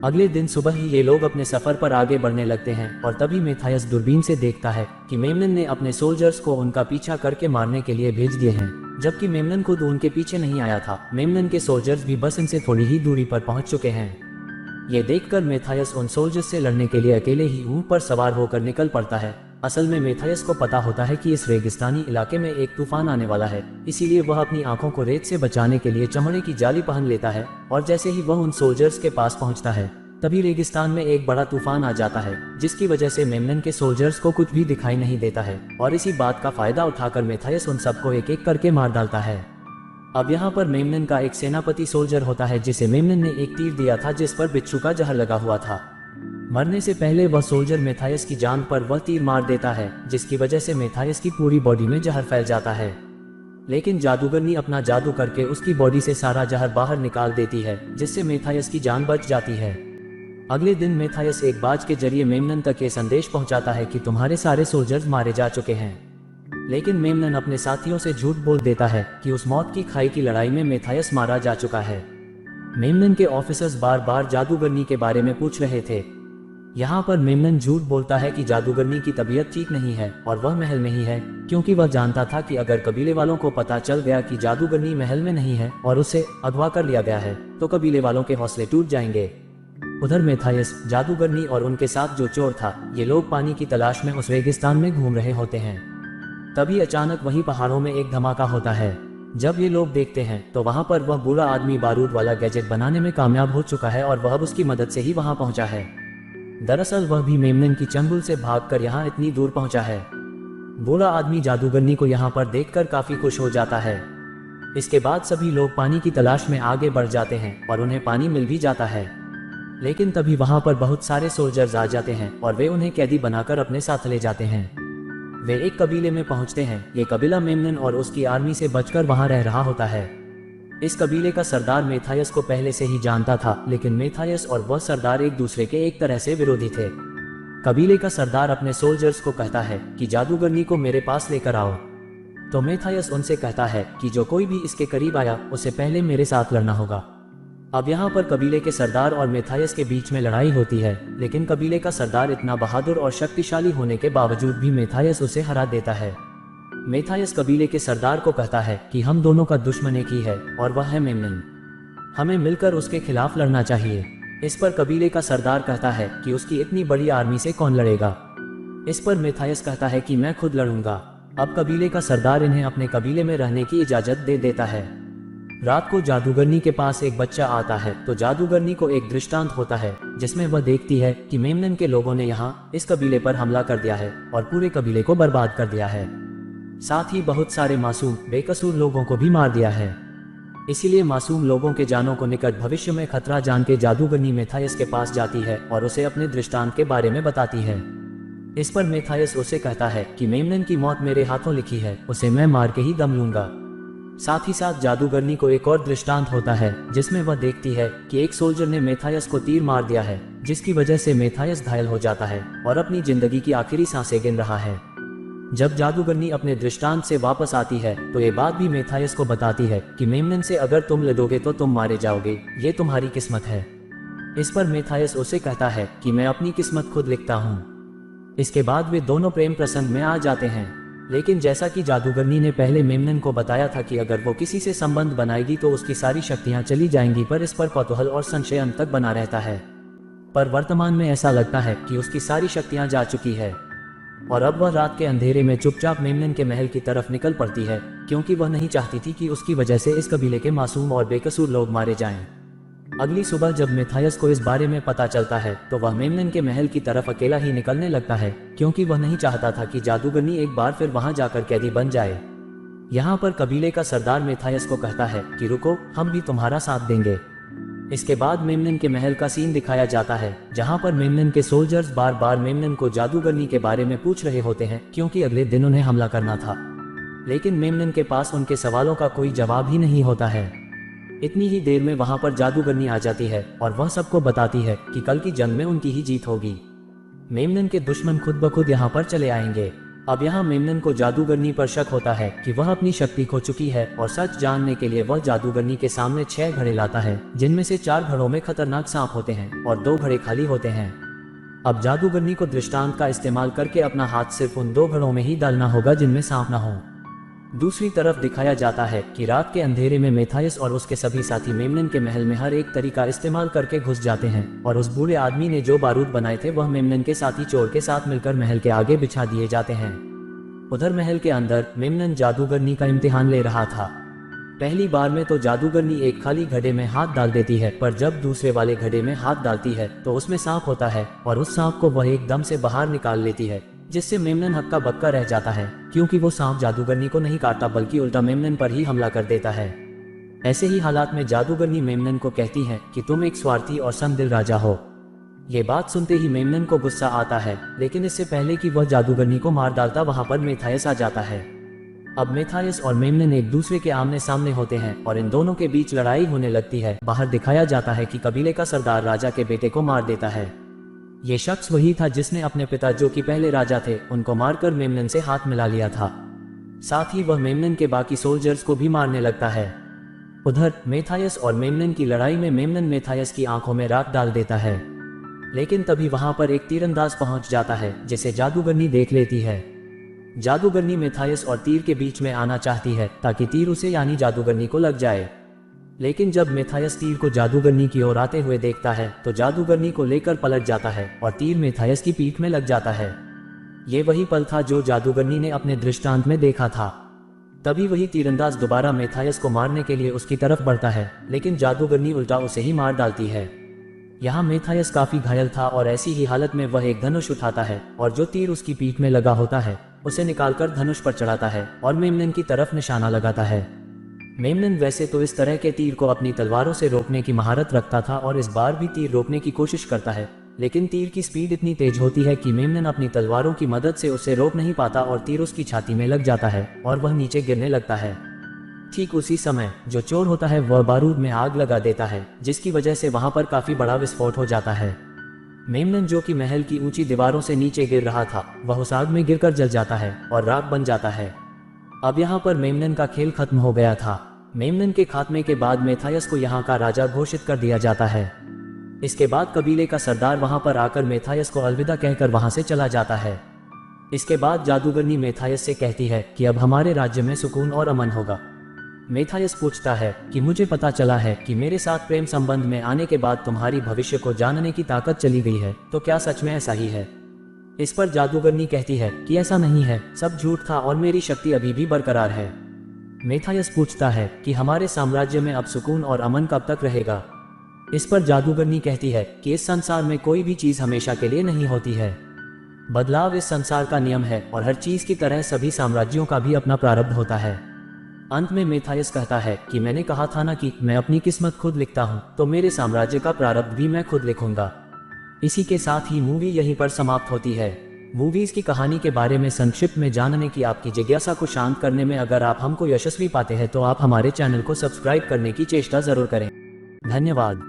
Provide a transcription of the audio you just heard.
अगले दिन सुबह ही ये लोग अपने सफर पर आगे बढ़ने लगते हैं और तभी मेथायस दूरबीन से देखता है कि मेमनन ने अपने सोल्जर्स को उनका पीछा करके मारने के लिए भेज दिए हैं, जबकि मेमनन खुद उनके पीछे नहीं आया था। मेमनन के सोल्जर्स भी बस इनसे थोड़ी ही दूरी पर पहुंच चुके हैं। ये देखकर मेथायस उन सोल्जर्स से लड़ने के लिए अकेले ही ऊंट पर सवार होकर निकल पड़ता है। असल में मेथायस को पता होता है कि इस रेगिस्तानी इलाके में एक तूफान आने वाला है, इसीलिए वह अपनी आंखों को रेत से बचाने के लिए चमड़े की जाली पहन लेता है। और जैसे ही वह उन सोल्जर्स के पास पहुंचता है तभी रेगिस्तान में एक बड़ा तूफान आ जाता है, जिसकी वजह से मेमनन के सोल्जर्स को कुछ भी दिखाई नहीं देता है। और इसी बात का फायदा उठाकर मेथायस उन सबको एक एक करके मार डालता है। अब यहाँ पर मेमनन का एक सेनापति सोल्जर होता है जिसे मेमनन ने एक तीर दिया था जिस पर बिच्छू का जहर लगा हुआ था। मरने से पहले वह सोल्जर मेथायस की जान पर वह तीर मार देता है, जिसकी वजह से मेथायस की पूरी बॉडी में जहर फैल जाता है। लेकिन जादूगरनी अपना जादू करके उसकी बॉडी से सारा जहर बाहर निकाल देती है, जिससे मेथायस की जान बच जाती है। अगले दिन मेथायस एक बाज के जरिए मेमनन तक ये संदेश पहुंचाता है कि तुम्हारे सारे सोल्जर्स मारे जा चुके हैं। लेकिन मेमनन अपने साथियों से झूठ बोल देता है कि उस मौत की खाई की लड़ाई में मेथायस मारा जा चुका है। मेमनन के ऑफिसर्स बार बार जादूगरनी के बारे में पूछ रहे थे। यहाँ पर मेमनन झूठ बोलता है कि जादूगरनी की तबीयत ठीक नहीं है और वह महल में ही है, क्योंकि वह जानता था कि अगर कबीले वालों को पता चल गया कि जादूगरनी महल में नहीं है और उसे अगवा कर लिया गया है तो कबीले वालों के हौसले टूट जाएंगे। उधर मेथायस, जादूगरनी और उनके साथ जो चोर था, ये लोग पानी की तलाश में उस रेगिस्तान में घूम रहे होते हैं। तभी अचानक वहीं पहाड़ों में एक धमाका होता है। जब ये लोग देखते हैं तो वहां पर वह बूढ़ा आदमी बारूद वाला गैजेट बनाने में कामयाब हो चुका है और वह अब उसकी मदद से ही वहां पहुंचा है। दरअसल वह भी मेमनन की चंगुल से भागकर यहाँ इतनी दूर पहुंचा है। बूढ़ा आदमी जादूगरनी को यहाँ पर देखकर काफी खुश हो जाता है। इसके बाद सभी लोग पानी की तलाश में आगे बढ़ जाते हैं और उन्हें पानी मिल भी जाता है। लेकिन तभी वहां पर बहुत सारे सोल्जर्स आ जाते हैं और वे उन्हें कैदी बनाकर अपने साथ ले जाते हैं। वे एक कबीले में पहुंचते हैं। ये कबीला मेमनन और उसकी आर्मी से बचकर वहां रह रहा होता है। इस कबीले का सरदार मेथायस को पहले से ही जानता था, लेकिन मेथायस और वह सरदार एक दूसरे के एक तरह से विरोधी थे। कबीले का सरदार अपने सोल्जर्स को कहता है कि जादूगरनी को मेरे पास लेकर आओ। तो मेथायस उनसे कहता है कि जो कोई भी इसके करीब आया उसे पहले मेरे साथ लड़ना होगा। अब यहाँ पर कबीले के सरदार और मेथायस के बीच में लड़ाई होती है, लेकिन कबीले का सरदार इतना बहादुर और शक्तिशाली होने के बावजूद भी मेथायस उसे हरा देता है। मेथायस कबीले के सरदार को कहता है कि हम दोनों का दुश्मन एक ही है और वह है मेमनन। हमें मिलकर उसके खिलाफ लड़ना चाहिए। इस पर कबीले का सरदार कहता है कि उसकी इतनी बड़ी आर्मी से कौन लड़ेगा। इस पर मेथायस कहता है कि मैं खुद लड़ूंगा। अब कबीले का सरदार इन्हें अपने कबीले में रहने की इजाजत दे देता है। रात को जादूगरनी के पास एक बच्चा आता है तो जादूगरनी को एक दृष्टांत होता है जिसमें वह देखती है कि मेमनन के लोगों ने यहाँ इस कबीले पर हमला कर दिया है और पूरे कबीले को बर्बाद कर दिया है। साथ ही बहुत सारे मासूम बेकसूर लोगों को भी मार दिया है। इसीलिए मासूम लोगों के जानों को निकट भविष्य में खतरा जान के जादूगरनी मेथायस के पास जाती है और उसे अपने दृष्टांत के बारे में बताती है। इस पर मेथायस उसे कहता है कि मेमनन की मौत मेरे हाथों लिखी है, उसे मैं मार के ही दम लूंगा। साथ ही साथ जादूगरनी को एक और दृष्टांत होता है जिसमें वह देखती है कि एक सोल्जर ने मेथायस को तीर मार दिया है, जिसकी वजह से मेथायस घायल हो जाता है और अपनी जिंदगी की आखिरी सांसें गिन रहा है। जब जादूगरनी अपने दृष्टांत से वापस आती है तो ये बात भी मेथायस को बताती है कि मेमनन से अगर तुम लड़ोगे तो तुम मारे जाओगे, ये तुम्हारी किस्मत है। इस पर मेथायस उसे कहता है कि मैं अपनी किस्मत खुद लिखता हूँ। इसके बाद वे दोनों प्रेम प्रसंग में आ जाते हैं। लेकिन जैसा कि जादूगरनी ने पहले मेमनन को बताया था कि अगर वो किसी से संबंध बनाएगी तो उसकी सारी शक्तियां चली जाएंगी, पर इस पर कौतूहल और संशय अंत तक बना रहता है। पर वर्तमान में ऐसा लगता है कि उसकी सारी शक्तियां जा चुकी है और अब वह रात के अंधेरे में चुपचाप मेमनन के महल की तरफ निकल पड़ती है, क्योंकि वह नहीं चाहती थी कि उसकी वजह से इस कबीले के मासूम और बेकसूर लोग मारे जाएं। अगली सुबह जब मेथायस को इस बारे में पता चलता है तो वह मेमनन के महल की तरफ अकेला ही निकलने लगता है, क्योंकि वह नहीं चाहता था कि जादूगरनी एक बार फिर वहां जाकर कैदी बन जाए। यहाँ पर कबीले का सरदार मेथायस को कहता है कि रुको, हम भी तुम्हारा साथ देंगे। इसके बाद मेमनन के महल का सीन दिखाया जाता है, जहाँ पर मेमनन के सोल्जर्स बार बार मेमनन को जादूगरनी के बारे में पूछ रहे होते हैं, क्योंकि अगले दिन उन्हें हमला करना था। लेकिन मेमनन के पास उनके सवालों का कोई जवाब ही नहीं होता है। इतनी ही देर में वहां पर जादूगरनी आ जाती है और वह सबको बताती है कि कल की जंग में उनकी ही जीत होगी। मेमनन के दुश्मन खुद ब खुद यहाँ पर चले आएंगे। अब यहाँ मेमनन को जादूगरनी पर शक होता है कि वह अपनी शक्ति खो चुकी है और सच जानने के लिए वह जादूगरनी के सामने 6 घड़े लाता है, जिनमें से 4 घड़ों में खतरनाक सांप होते हैं और 2 घड़े खाली होते हैं। अब जादूगरनी को दृष्टांत का इस्तेमाल करके अपना हाथ सिर्फ उन 2 घड़ों में ही डालना होगा जिनमें सांप न हो। दूसरी तरफ दिखाया जाता है कि रात के अंधेरे में मेथायस और उसके सभी साथी मेमनन के महल में हर एक तरीका इस्तेमाल करके घुस जाते हैं और उस बूढ़े आदमी ने जो बारूद बनाए थे वह मेमनन के साथी चोर के साथ मिलकर महल के आगे बिछा दिए जाते हैं। उधर महल के अंदर मेमनन जादूगरनी का इम्तिहान ले रहा था। पहली बार में तो जादूगरनी एक खाली घड़े में हाथ डाल देती है, पर जब दूसरे वाले घड़े में हाथ डालती है तो उसमें सांप होता है और उस सांप को वह एकदम से बाहर निकाल लेती है, जिससे मेमनन हक्का बक्का रह जाता है, क्योंकि वो सांप जादूगरनी को नहीं काटता बल्कि उल्टा मेमनन पर ही हमला कर देता है। ऐसे ही हालात में जादूगरनी मेमनन को कहती है कि तुम एक स्वार्थी और संदिल राजा हो। ये बात सुनते ही मेमनन को गुस्सा आता है, लेकिन इससे पहले कि वह जादूगरनी को मार डालता वहां पर मेथायस आ जाता है। अब मेथायस और मेमनन एक दूसरे के आमने सामने होते हैं और इन दोनों के बीच लड़ाई होने लगती है। बाहर दिखाया जाता है कि कबीले का सरदार राजा के बेटे को मार देता है। ये शख्स वही था जिसने अपने पिता जो कि पहले राजा थे उनको मारकर मेमनन से हाथ मिला लिया था। साथ ही वह मेमनन के बाकी सोल्जर्स को भी मारने लगता है। उधर मेथायस और मेमनन की लड़ाई में मेमनन मेथायस की आंखों में राख डाल देता है, लेकिन तभी वहां पर एक तीरंदाज पहुंच जाता है जिसे जादूगरनी देख लेती है। जादूगरनी मेथायस और तीर के बीच में आना चाहती है ताकि तीर उसे यानी जादूगरनी को लग जाए, लेकिन जब मेथायस तीर को जादूगरनी की ओर आते हुए देखता है तो जादूगरनी को लेकर पलट जाता है और तीर मेथायस की पीठ में लग जाता है। ये वही पल था जो जादूगरनी ने अपने दृष्टांत में देखा था। तभी वही तीरंदाज दोबारा मेथायस को मारने के लिए उसकी तरफ बढ़ता है, लेकिन जादूगरनी उल्टा उसे ही मार डालती है। यहाँ मेथायस काफी घायल था और ऐसी ही हालत में वह एक धनुष उठाता है और जो तीर उसकी पीठ में लगा होता है उसे निकालकर धनुष पर चढ़ाता है और मेमनन की तरफ निशाना लगाता है। मेमनन वैसे तो इस तरह के तीर को अपनी तलवारों से रोकने की महारत रखता था और इस बार भी तीर रोकने की कोशिश करता है, लेकिन तीर की स्पीड इतनी तेज होती है कि मेमनन अपनी तलवारों की मदद से उसे रोक नहीं पाता और तीर उसकी छाती में लग जाता है और वह नीचे गिरने लगता है। ठीक उसी समय जो चोर होता है वह बारूद में आग लगा देता है, जिसकी वजह से वहां पर काफी बड़ा विस्फोट हो जाता है। मेमनन जो कि महल की ऊंची दीवारों से नीचे गिर रहा था वह उस आग में गिरकर जल जाता है और राख बन जाता है। अब यहाँ पर मेमनन का खेल खत्म हो गया था। मेमनन के खात्मे के बाद मेथायस को यहाँ का राजा घोषित कर दिया जाता है। इसके बाद कबीले का सरदार वहां पर आकर मेथायस को अलविदा कहकर वहां से चला जाता है। इसके बाद जादूगरनी मेथायस से कहती है कि अब हमारे राज्य में सुकून और अमन होगा। मेथायस पूछता है कि मुझे पता चला है कि मेरे साथ प्रेम संबंध में आने के बाद तुम्हारी भविष्य को जानने की ताकत चली गई है, तो क्या सच में ऐसा ही है? इस पर जादूगरनी कहती है कि ऐसा नहीं है, सब झूठ था और मेरी शक्ति अभी भी बरकरार है। मेथायस पूछता है कि हमारे साम्राज्य में अब सुकून और अमन कब तक रहेगा? इस पर जादूगरनी कहती है कि इस संसार में कोई भी चीज हमेशा के लिए नहीं होती है। बदलाव इस संसार का नियम है और हर चीज की तरह सभी साम्राज्यों का भी अपना प्रारब्ध होता है। अंत में मेथायस कहता है कि मैंने कहा था ना कि मैं अपनी किस्मत खुद लिखता हूँ, तो मेरे साम्राज्य का प्रारब्ध भी मैं खुद लिखूंगा। इसी के साथ ही मूवी यहीं पर समाप्त होती है। मूवीज की कहानी के बारे में संक्षिप्त में जानने की आपकी जिज्ञासा को शांत करने में अगर आप हमको यशस्वी पाते हैं तो आप हमारे चैनल को सब्सक्राइब करने की चेष्टा जरूर करें। धन्यवाद।